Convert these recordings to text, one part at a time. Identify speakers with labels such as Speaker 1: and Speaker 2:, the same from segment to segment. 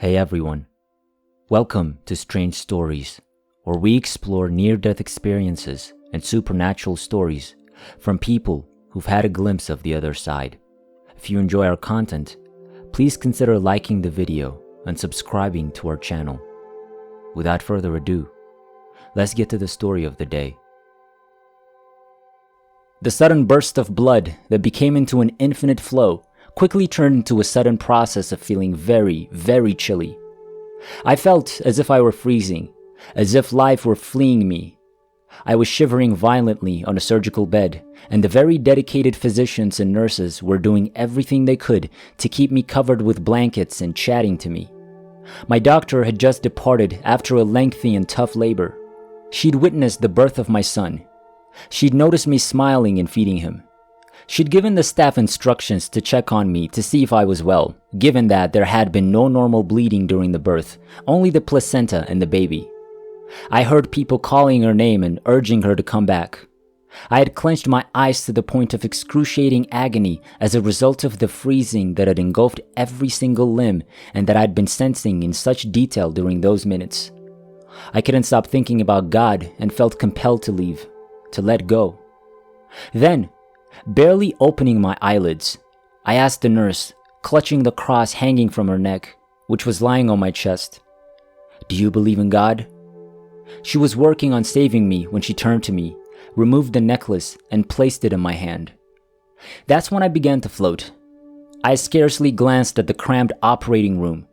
Speaker 1: Hey everyone, welcome to Strange Stories, where we explore near-death experiences and supernatural stories from people who've had a glimpse of the other side. If you enjoy our content, please consider liking the video and subscribing to our channel. Without further ado, let's get to the story of the day. The sudden burst of blood that became into an infinite flow quickly turned into a sudden process of feeling very, very chilly. I felt as if I were freezing, as if life were fleeing me. I was shivering violently on a surgical bed, and the very dedicated physicians and nurses were doing everything they could to keep me covered with blankets and chatting to me. My doctor had just departed after a lengthy and tough labor. She'd witnessed the birth of my son. She'd noticed me smiling and feeding him. She'd given the staff instructions to check on me to see if I was well, given that there had been no normal bleeding during the birth, only the placenta and the baby. I heard people calling her name and urging her to come back. I had clenched my eyes to the point of excruciating agony as a result of the freezing that had engulfed every single limb and that I'd been sensing in such detail during those minutes. I couldn't stop thinking about God and felt compelled to leave, to let go. Then, barely opening my eyelids, I asked the nurse, clutching the cross hanging from her neck, which was lying on my chest, "Do you believe in God?" She was working on saving me when she turned to me, removed the necklace, and placed it in my hand. That's when I began to float. I scarcely glanced at the cramped operating room.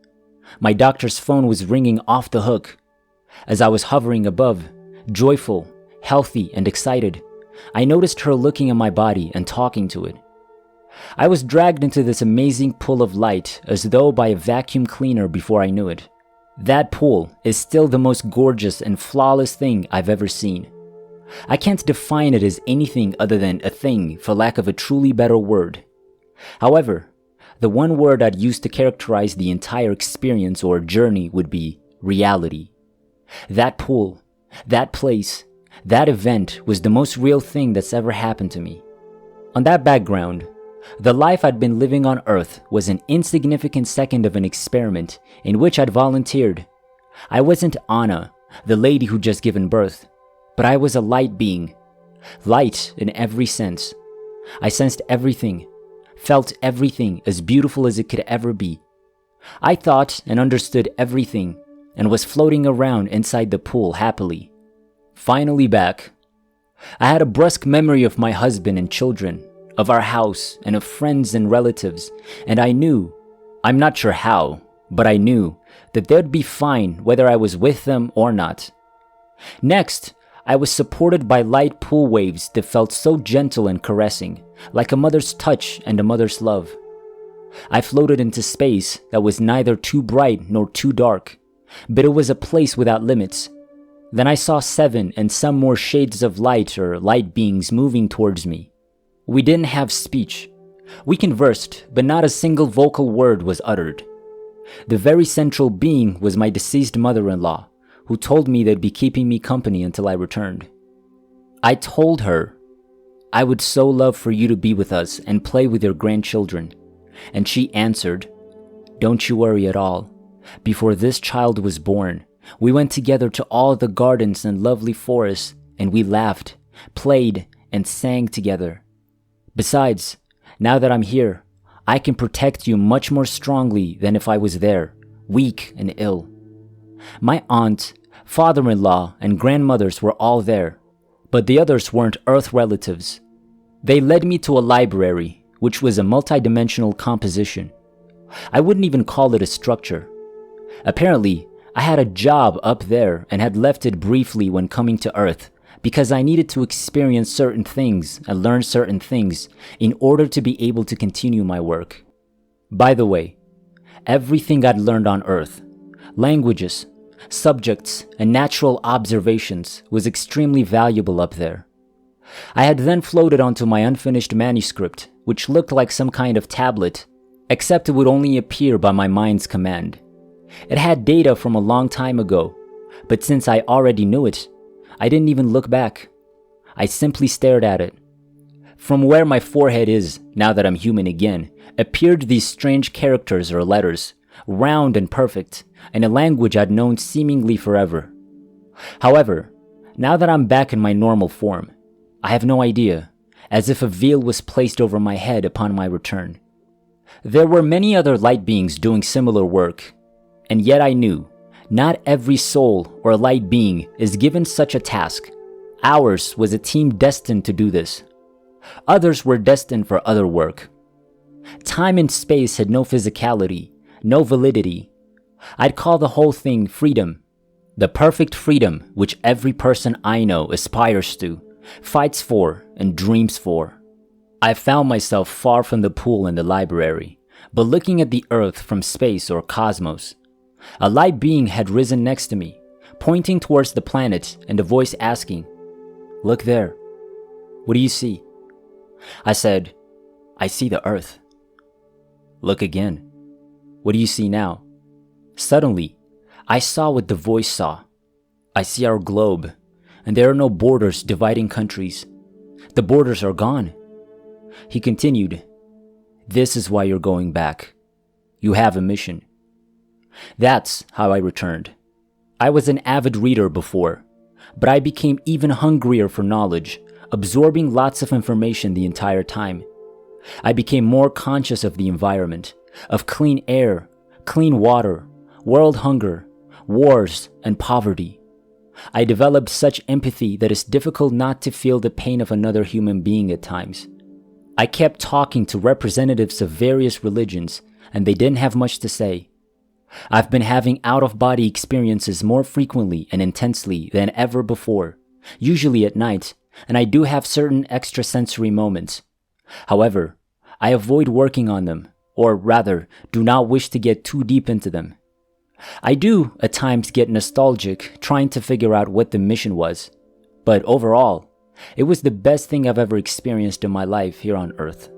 Speaker 1: My doctor's phone was ringing off the hook. As I was hovering above, joyful, healthy, and excited, I noticed her looking at my body and talking to it. I was dragged into this amazing pool of light as though by a vacuum cleaner before I knew it. That pool is still the most gorgeous and flawless thing I've ever seen. I can't define it as anything other than a thing, for lack of a truly better word. However, the one word I'd use to characterize the entire experience or journey would be reality. That pool, that place, that event was the most real thing that's ever happened to me. On that background, the life I'd been living on Earth was an insignificant second of an experiment in which I'd volunteered. I wasn't Anna, the lady who'd just given birth, but I was a light being. Light in every sense. I sensed everything, felt everything as beautiful as it could ever be. I thought and understood everything and was floating around inside the pool happily. Finally back. I had a brusque memory of my husband and children, of our house, and of friends and relatives, and I knew, I'm not sure how, but I knew that they'd be fine whether I was with them or not. Next, I was supported by light pool waves that felt so gentle and caressing, like a mother's touch and a mother's love. I floated into space that was neither too bright nor too dark, but it was a place without limits. Then I saw 7 and some more shades of light or light beings moving towards me. We didn't have speech. We conversed, but not a single vocal word was uttered. The very central being was my deceased mother-in-law, who told me they'd be keeping me company until I returned. I told her, "I would so love for you to be with us and play with your grandchildren." And she answered, "Don't you worry at all. Before this child was born, we went together to all the gardens and lovely forests, and we laughed, played, and sang together. Besides, now that I'm here, I can protect you much more strongly than if I was there, weak and ill." My aunt, father-in-law, and grandmothers were all there, but the others weren't Earth relatives. They led me to a library, which was a multidimensional composition. I wouldn't even call it a structure. Apparently, I had a job up there and had left it briefly when coming to Earth because I needed to experience certain things and learn certain things in order to be able to continue my work. By the way, everything I'd learned on Earth, languages, subjects, and natural observations was extremely valuable up there. I had then floated onto my unfinished manuscript, which looked like some kind of tablet, except it would only appear by my mind's command. It had data from a long time ago, but since I already knew it, I didn't even look back. I simply stared at it. From where my forehead is, now that I'm human again, appeared these strange characters or letters, round and perfect, in a language I'd known seemingly forever. However, now that I'm back in my normal form, I have no idea, as if a veil was placed over my head upon my return. There were many other light beings doing similar work, and yet I knew not every soul or light being is given such a task. Ours was a team destined to do this. Others were destined for other work. Time and space had no physicality, no validity. I'd call the whole thing freedom. The perfect freedom which every person I know aspires to, fights for, and dreams for. I found myself far from the pool in the library, but looking at the earth from space or cosmos. A light being had risen next to me, pointing towards the planet and a voice asking, "Look there. What do you see?" I said, "I see the earth." "Look again. What do you see now?" Suddenly, I saw what the voice saw. I see our globe, and there are no borders dividing countries. The borders are gone. He continued, "This is why you're going back. You have a mission." That's how I returned. I was an avid reader before, but I became even hungrier for knowledge, absorbing lots of information the entire time. I became more conscious of the environment, of clean air, clean water, world hunger, wars, and poverty. I developed such empathy that it's difficult not to feel the pain of another human being at times. I kept talking to representatives of various religions, and they didn't have much to say. I've been having out-of-body experiences more frequently and intensely than ever before, usually at night, and I do have certain extrasensory moments. However, I avoid working on them, or rather, do not wish to get too deep into them. I do, at times, get nostalgic trying to figure out what the mission was, but overall, it was the best thing I've ever experienced in my life here on Earth.